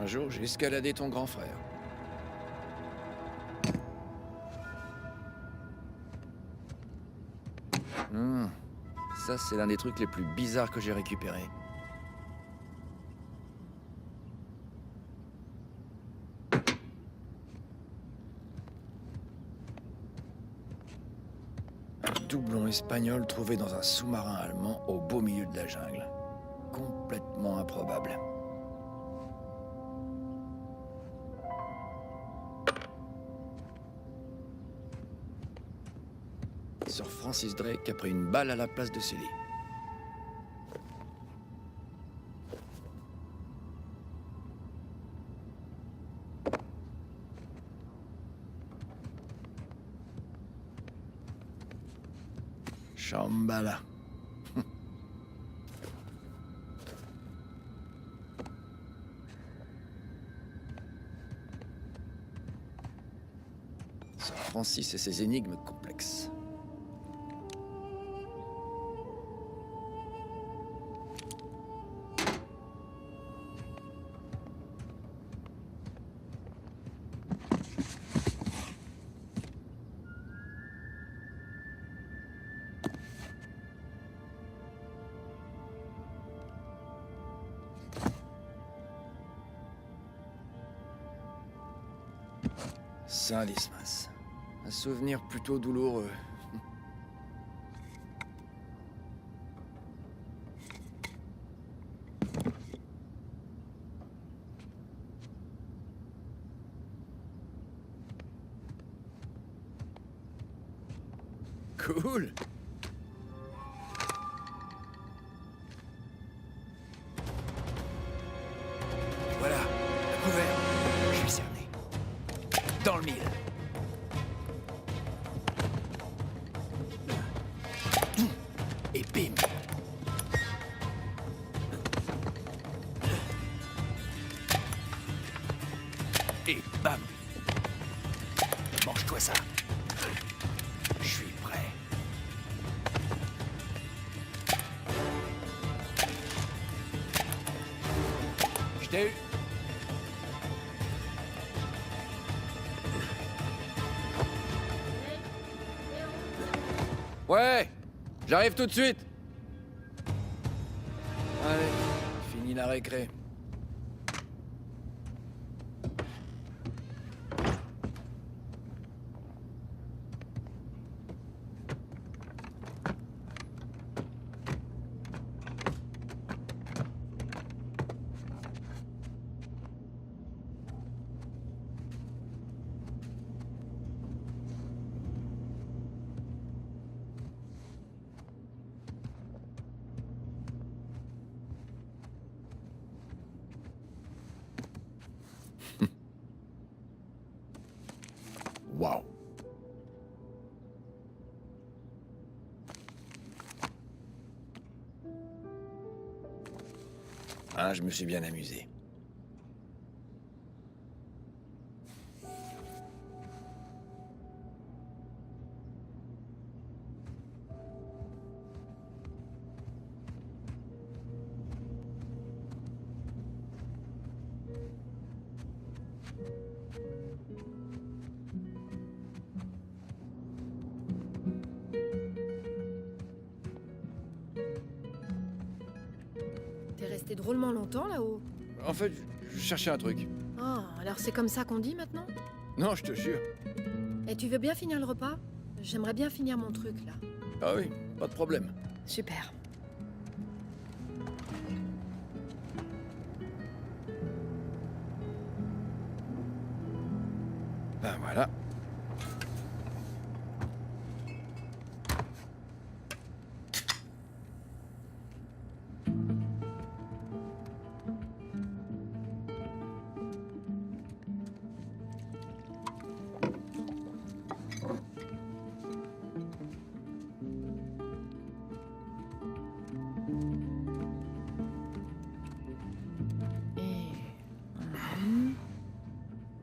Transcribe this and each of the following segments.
Un jour, j'ai escaladé ton grand frère. Ça, c'est l'un des trucs les plus bizarres que j'ai récupérés. Un doublon espagnol trouvé dans un sous-marin allemand au beau milieu de la jungle. Complètement improbable. Sir Francis Drake a pris une balle à la place de Sully. Shambhala. Sir Francis et ses énigmes complexes. Saint Dismas. Un souvenir plutôt douloureux. Cool. Voilà, à couvert. Je suis cerné. Dans le mille. Et bim. Et bam. Mange-toi ça. Je suis prêt. Je t'ai eu. Ouais, j'arrive tout de suite. Allez, fini la récré. Waouh. Ah, je me suis bien amusé. T'es resté drôlement longtemps là-haut. En fait, je cherchais un truc. Ah, alors c'est comme ça qu'on dit maintenant? Non, je te jure. Et tu veux bien finir le repas? J'aimerais bien finir mon truc là. Ah oui, pas de problème. Super. Ben voilà.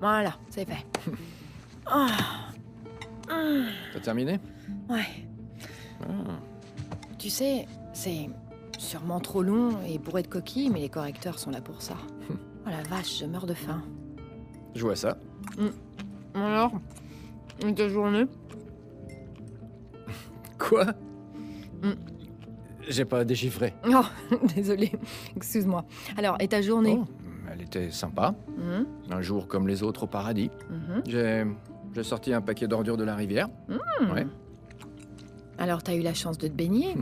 Voilà, c'est fait. T'as terminé? Ouais. Ah. Tu sais, c'est sûrement trop long et bourré de coquilles, mais les correcteurs sont là pour ça. Oh la vache, je meurs de faim. Je vois ça. Alors, et ta journée? Quoi? Mm. J'ai pas déchiffré. Oh, désolée, excuse-moi. Alors, et ta journée? Oh, elle était sympa. Mhm, Un jour comme les autres au paradis. mhm. J'ai sorti un paquet d'ordures de la rivière. Ouais. Alors, t'as eu la chance de te baigner?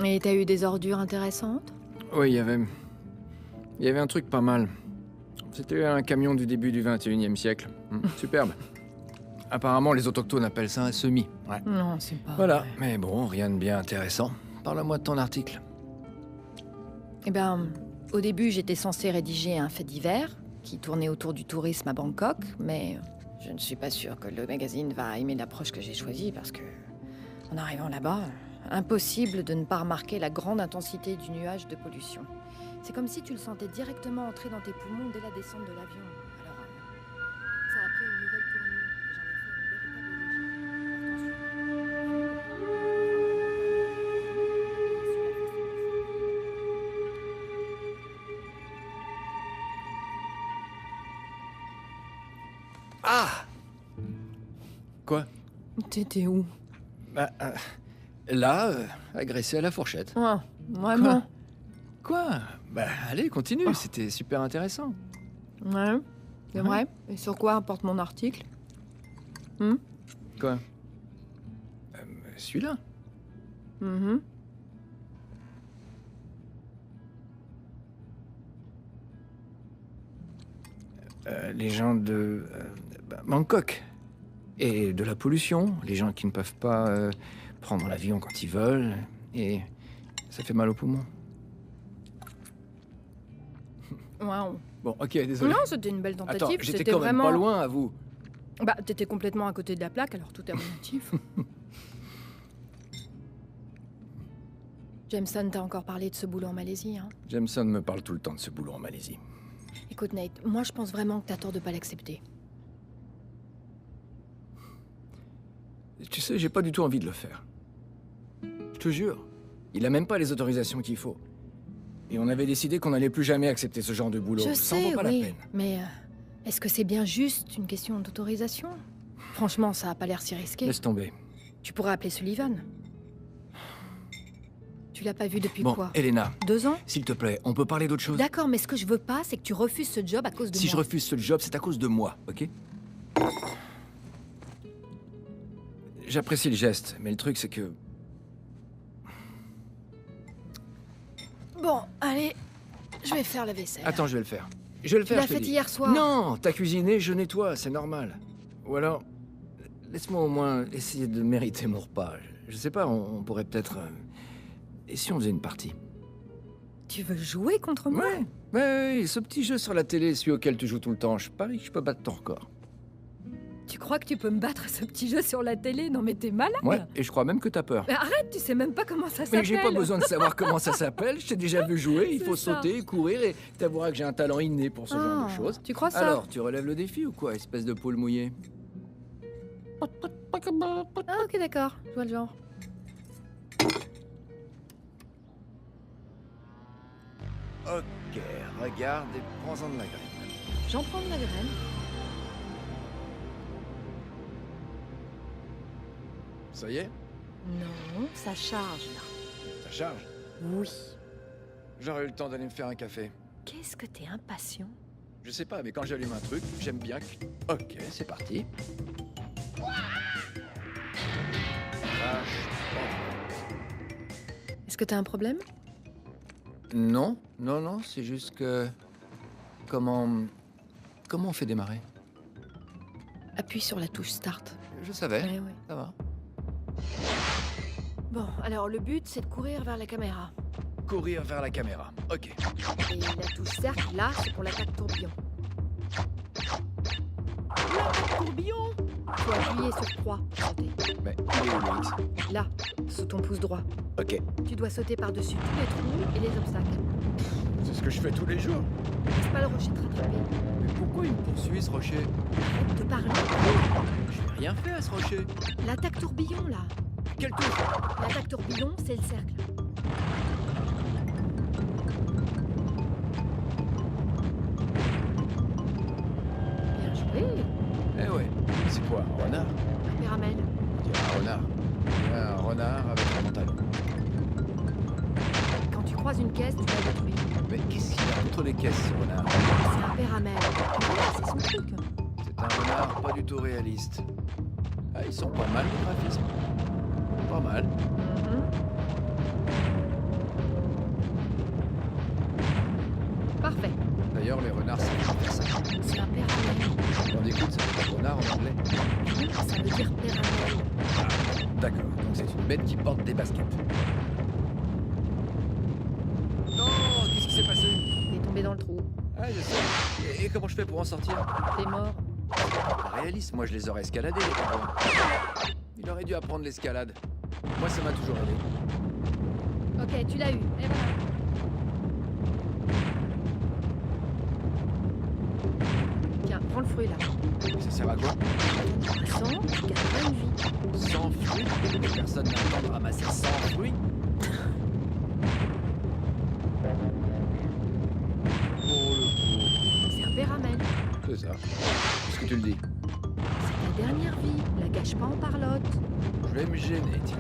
Et t'as eu des ordures intéressantes? Oui, il y avait un truc pas mal. C'était un camion du début du 21e siècle. Superbe. Apparemment, les autochtones appellent ça un semis. Ouais. Non, c'est pas Voilà, vrai. mais bon, rien de bien intéressant. Parle-moi de ton article. Eh ben, au début, j'étais censée rédiger un fait divers qui tournait autour du tourisme à Bangkok, mais je ne suis pas sûre que le magazine va aimer l'approche que j'ai choisie parce que, en arrivant là-bas, impossible de ne pas remarquer la grande intensité du nuage de pollution. C'est comme si tu le sentais directement entrer dans tes poumons dès la descente de l'avion. Alors, ça a pris une nouvelle tournure et j'en ai fait une véritable Ah! Quoi? T'étais où? Bah, là, agressé à la fourchette. Ah, vraiment? Quoi? Bah, allez, continue, Oh. c'était super intéressant. Ouais, c'est Ouais. vrai. Et sur quoi porte mon article? Quoi? Celui-là. Mhm. Les gens de Bangkok. Et de la pollution, les gens qui ne peuvent pas prendre l'avion quand ils veulent. Et ça fait mal aux poumons. Wow. Bon, ok, désolé. Non, c'était une belle tentative. Attends, j'étais C'était quand même vraiment... pas loin, à vous. Bah, t'étais complètement à côté de la plaque, alors tout est relatif. Jameson t'a encore parlé de ce boulot en Malaisie, hein? Jameson me parle tout le temps de ce boulot en Malaisie. Écoute, Nate, moi je pense vraiment que t'as tort de pas l'accepter. Tu sais, j'ai pas du tout envie de le faire. Je te jure. Il a même pas les autorisations qu'il faut. Et on avait décidé qu'on n'allait plus jamais accepter ce genre de boulot. Je Ça en sais, vaut pas oui, la peine. mais est-ce que c'est bien juste une question d'autorisation? Franchement, ça a pas l'air si risqué. Laisse tomber. Tu pourrais appeler Sullivan. Tu l'as pas vu depuis Bon, quoi? Elena, 2 ans? s'il te plaît, on peut parler d'autre chose? D'accord, mais ce que je veux pas, c'est que tu refuses ce job à cause de Si moi. je refuse ce job, c'est à cause de moi, ok? J'apprécie le geste, mais le truc c'est que... Bon, allez, je vais faire la vaisselle. Attends, je vais le faire. Je vais le Tu faire, l'as je te faite dis. hier soir. Non, t'as cuisiné, je nettoie, c'est normal. Ou alors, laisse-moi au moins essayer de mériter mon repas. Je sais pas, on pourrait peut-être... Et si on faisait une partie? Tu veux jouer contre moi? Ouais, ce petit jeu sur la télé, celui auquel tu joues tout le temps, je parie que je peux battre ton record. Tu crois que tu peux me battre à ce petit jeu sur la télé? Non mais t'es malade. Ouais, et je crois même que t'as peur. Mais arrête, tu sais même pas comment ça s'appelle. Mais j'ai pas besoin de savoir comment ça s'appelle, je t'ai déjà vu jouer, il C'est faut ça. sauter, courir, et t'avoueras que j'ai un talent inné pour ce genre de Ah, choses. Tu crois ça? Alors, tu relèves le défi ou quoi, espèce de poule mouillée? Ah ok d'accord, je vois le genre. Ok, regarde et prends-en de la graine. J'en prends de la graine. Ça y est? Non, ça charge là. Ça charge? Oui. J'aurais eu le temps d'aller me faire un café. Qu'est-ce que t'es impatient? Je sais pas, mais quand j'allume un truc, j'aime bien que... Ok, c'est parti. Est-ce que t'as un problème? Non, c'est juste que... Comment on fait démarrer? Appuie sur la touche Start. Je savais, Ouais, ouais. ça va. Bon, alors le but c'est de courir vers la caméra. Courir vers la caméra, ok. Et la touche cercle, là, c'est pour l'attaque tourbillon. Tourbillon! Faut appuyer sur 3 pour sauter. Mais il est où le X? Là, sous ton pouce droit. Ok, Tu dois sauter par-dessus tous les trous et les obstacles. c'est ce que je fais tous les jours. Laisse pas le rocher te rattraper. Mais pourquoi il me poursuit, ce rocher? Arrête de parler. J'ai rien fait à ce rocher. L'attaque tourbillon, là. Quelle touche? L'attaque tourbillon, c'est le cercle. Oui, Eh ouais. C'est quoi, un renard? un péramel. On dirait un renard. On dirait un renard avec un pantalon. Quand tu croises une caisse, tu la détruis. Mais qu'est-ce qu'il a contre les caisses, ce renard? C'est un péramel. C'est son truc. C'est un renard pas du tout réaliste. Ah, ils sont pas mal, les graphismes. Pas mal. Parfait. D'ailleurs, les renards, c'est pas ça. C'est un péramel. On écoute, ça veut dire renard en anglais. Ça veut dire péramel. D'accord, donc c'est une bête qui porte des baskets. Non, qu'est-ce qui s'est passé? T'es tombé dans le trou. Ah, je sais. Et comment je fais pour en sortir? T'es mort. Pas réaliste, moi je les aurais escaladés, les parois. Il aurait dû apprendre l'escalade. Moi, ça m'a toujours aidé. Ok, tu l'as eu. Et voilà. Tiens, prends le fruit là. Ça sert à quoi? 100, tu gagneras une vie. 100 fruits? Personne n'a le temps de ramasser 100 fruits. Oh, le pauvre. C'est un péramel. C'est ça. Qu'est-ce que tu le dis? C'est ta dernière vie. La gâche pas en parlotte. Je vais me gêner, tiens.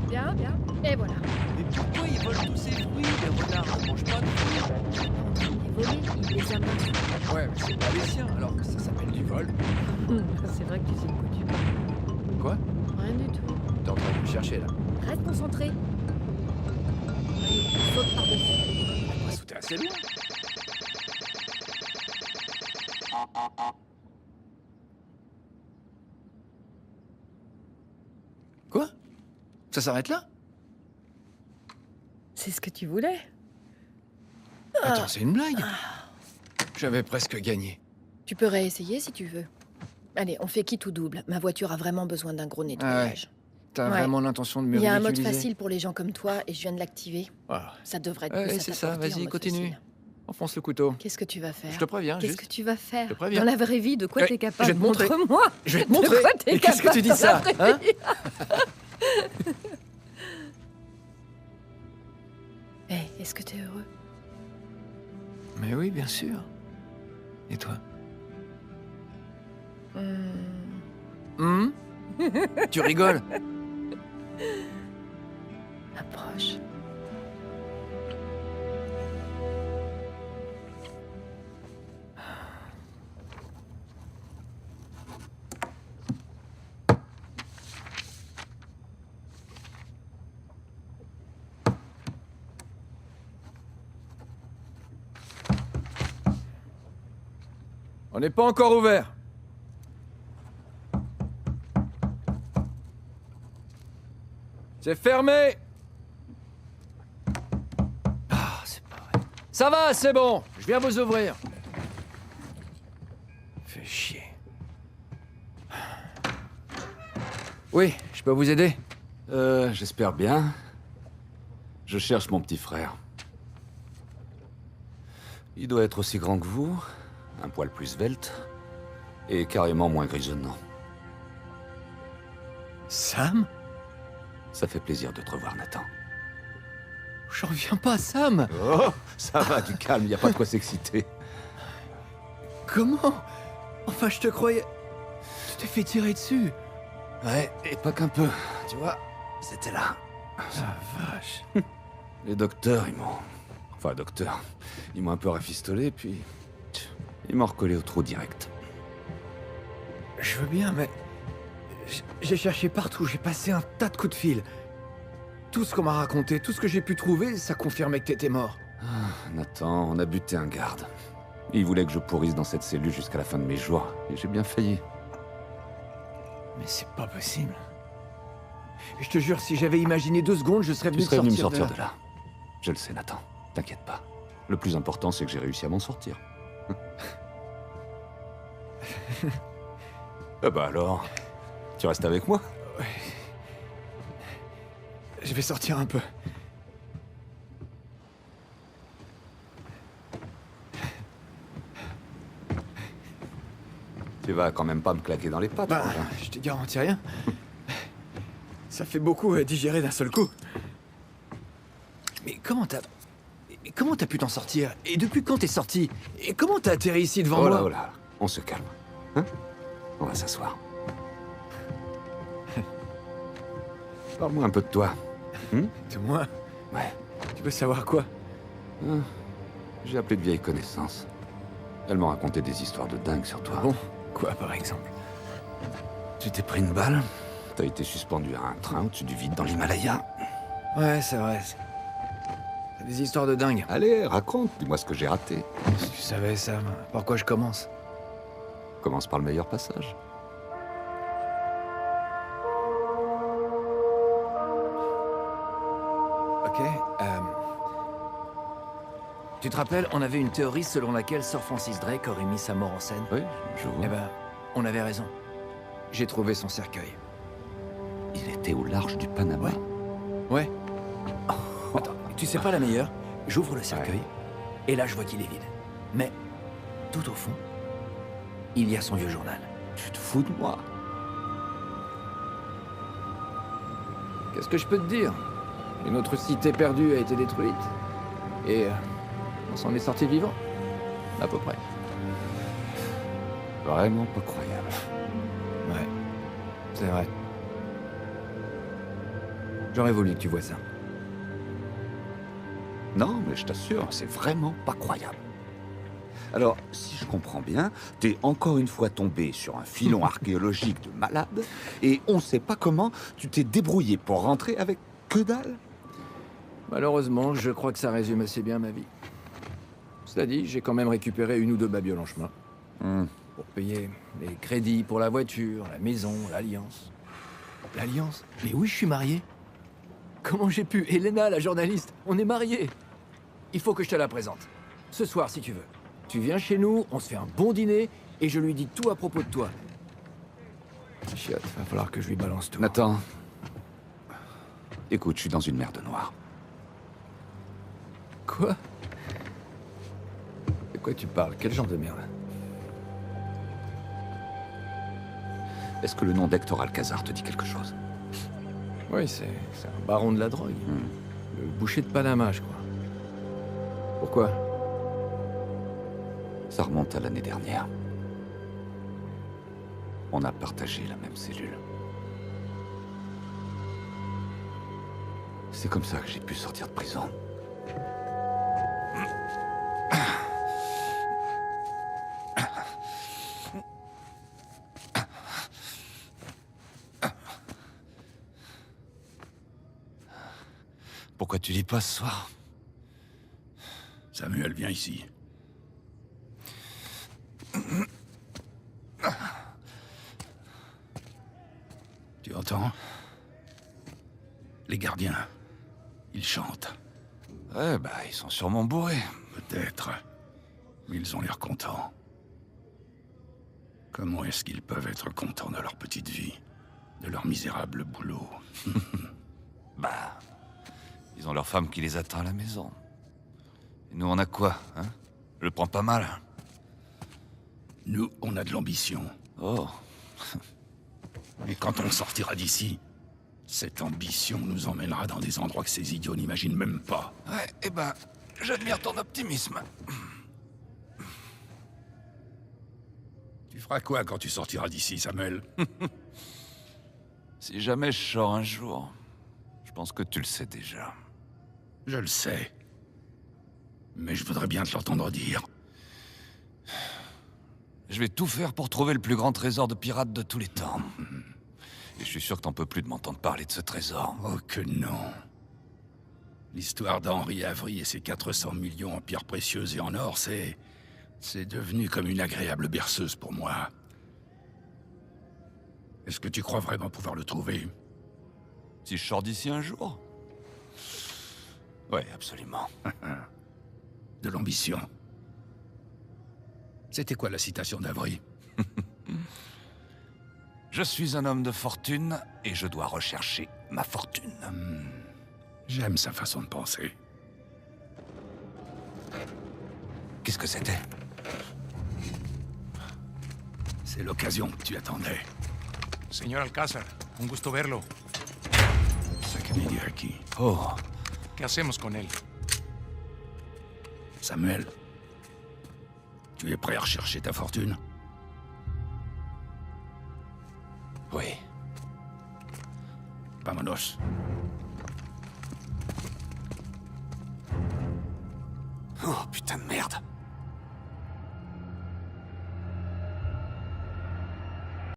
Bien, bien. Et voilà. Mais pourquoi ils volent tous ces fruits? Les renards ne mangent pas de fruits. Les volets, il les amasse. Ouais, mais c'est pas les siens, alors ça s'appelle du vol. C'est vrai que tu sais de quoi tu parles. Quoi? Rien du tout. T'es en train de me chercher, là. Reste concentré. Allez, saute par-dessus. On va sauter assez loin. Quoi? Ça s'arrête là? C'est ce que tu voulais. Attends, c'est une blague? J'avais presque gagné. Tu peux réessayer si tu veux. Allez, on fait quitte ou double. Ma voiture a vraiment besoin d'un gros nettoyage. T'as Ouais. vraiment l'intention de me Il y a un mode ridiculiser? facile pour les gens comme toi et je viens de l'activer. Ah. Ça devrait te Ouais, pousser à c'est ça, t'apporter en vas-y, mode continue. facile. Enfonce le couteau. Qu'est-ce que tu vas faire? Je te préviens, Qu'est-ce juste. que tu vas faire? Je te préviens. Dans la vraie vie, de quoi Ouais, t'es je capable? vais te montrer. Montre-moi. Je vais te De montrer. quoi t'es Mais qu'est-ce que capable tu dis dans ça, la vraie hein? vie Hey, est-ce que t'es heureux? Mais oui, bien sûr. Et toi? Hmm, Tu rigoles? approche. On n'est pas encore ouvert. C'est fermé. Ah, c'est pas vrai. Ça va, c'est bon. Je viens vous ouvrir. Fais chier. Oui, je peux vous aider? J'espère bien. Je cherche mon petit frère. Il doit être aussi grand que vous, un poil plus svelte, et carrément moins grisonnant. Sam? Ça fait plaisir de te revoir, Nathan. J'en reviens pas, Sam. Oh, ça va, du calme, y a pas de quoi s'exciter. Comment? Enfin, je te croyais... Tu t'es fait tirer dessus. Ouais, et pas qu'un peu, tu vois, c'était là. La vache. Les docteurs, ils m'ont... Enfin, docteur, ils m'ont un peu rafistolé, puis... Ils m'ont recollé au trou direct. Je veux bien, mais... J'ai cherché partout, j'ai passé un tas de coups de fil. Tout ce qu'on m'a raconté, tout ce que j'ai pu trouver, ça confirmait que t'étais mort. Nathan, on a buté un garde. Il voulait que je pourrisse dans cette cellule jusqu'à la fin de mes jours, et j'ai bien failli. Mais c'est pas possible. Je te jure, si j'avais imaginé 2 secondes, je serais Tu venu serais venu me sortir sortir de là. Je le sais, Nathan. T'inquiète pas. Le plus important, c'est que j'ai réussi à m'en sortir. Ah bah alors, tu restes avec moi? Je vais sortir un peu. Tu vas quand même pas me claquer dans les pattes, Bah, quoi. je te garantis rien. Ça fait beaucoup à digérer d'un seul coup. Mais comment t'as... comment t'as pu t'en sortir? Et depuis quand t'es sorti? Et comment t'as atterri ici devant Oh moi? là, oh là, on se calme. Hein? On va s'asseoir. Parle-moi un peu de toi. De moi? Ouais. Tu veux savoir quoi? J'ai appelé de vieilles connaissances. Elles m'ont raconté des histoires de dingue sur toi. Bon, quoi par exemple? Tu t'es pris une balle, t'as été suspendu à un train au-dessus du vide dans l'Himalaya. Ouais, c'est vrai. T'as des histoires de dingue. Allez, raconte, dis-moi ce que j'ai raté. Si tu savais, Sam, pourquoi je commence? Commence par le meilleur passage. Ok, tu te rappelles, on avait une théorie selon laquelle Sir Francis Drake aurait mis sa mort en scène. Oui, je vois. Eh ben, on avait raison. J'ai trouvé son cercueil. Il était au large du Panama. Ouais. Attends, tu sais pas la meilleure? J'ouvre le cercueil, et là je vois qu'il est vide. Mais, tout au fond, il y a son vieux journal. Tu te fous de moi? Qu'est-ce que je peux te dire? Une autre cité perdue a été détruite. Et on s'en est sorti vivant. À peu près. Vraiment pas croyable. Ouais, c'est vrai. J'aurais voulu que tu vois ça. Non, mais je t'assure, c'est vraiment pas croyable. Alors, si je comprends bien, t'es encore une fois tombé sur un filon archéologique de malade, et on sait pas comment tu t'es débrouillé pour rentrer avec que dalle? Malheureusement, je crois que ça résume assez bien ma vie. Cela dit, j'ai quand même récupéré une ou deux babioles en chemin. Pour payer les crédits pour la voiture, la maison, l'alliance. L'alliance? Mais oui, je suis marié. Comment j'ai pu? Elena, la journaliste, on est mariés. Il faut que je te la présente. Ce soir, si tu veux. Tu viens chez nous, on se fait un bon dîner, et je lui dis tout à propos de toi. Chiotte, va falloir que je lui balance tout. Nathan. Écoute, je suis dans une merde noire. Quoi? De quoi tu parles? Quel genre de merde? Est-ce que le nom d'Hector Alcazar te dit quelque chose? Oui, c'est un baron de la drogue. Le boucher de Panama, je crois. Pourquoi? Ça remonte à l'année dernière. On a partagé la même cellule. C'est comme ça que j'ai pu sortir de prison. Pourquoi tu lis pas ce soir? Samuel, viens ici. Tu entends? Les gardiens, ils chantent. Ouais, bah, ils sont sûrement bourrés. Peut-être. Mais ils ont l'air contents. Comment est-ce qu'ils peuvent être contents de leur petite vie? De leur misérable boulot? Bah, ils ont leur femme qui les attend à la maison. Et nous, on a quoi, hein? Je le prends pas mal. Nous, on a de l'ambition. Oh, Et quand on sortira d'ici, cette ambition nous emmènera dans des endroits que ces idiots n'imaginent même pas. ouais, eh ben, j'admire ton optimisme. Tu feras quoi quand tu sortiras d'ici, Samuel? Si jamais je sors un jour, je pense que tu le sais déjà. Je le sais. Mais je voudrais bien te l'entendre dire. Je vais tout faire pour trouver le plus grand trésor de pirates de tous les temps. Et je suis sûr que t'en peux plus de m'entendre parler de ce trésor. Oh que non. L'histoire d'Henri Avery et ses 400 millions en pierres précieuses et en or, c'est devenu comme une agréable berceuse pour moi. Est-ce que tu crois vraiment pouvoir le trouver? Si je sors d'ici un jour? Ouais, absolument. De l'ambition. C'était quoi la citation d'Avery? Je suis un homme de fortune et je dois rechercher ma fortune. J'aime sa façon de penser. Qu'est-ce que c'était? C'est l'occasion que tu attendais. Señor Alcázar, un gusto verlo. Ce Kennedy aquí. Oh, ¿Qué hacemos con él? Samuel, tu es prêt à rechercher ta fortune? Oui. Vamonos. Oh, putain de merde.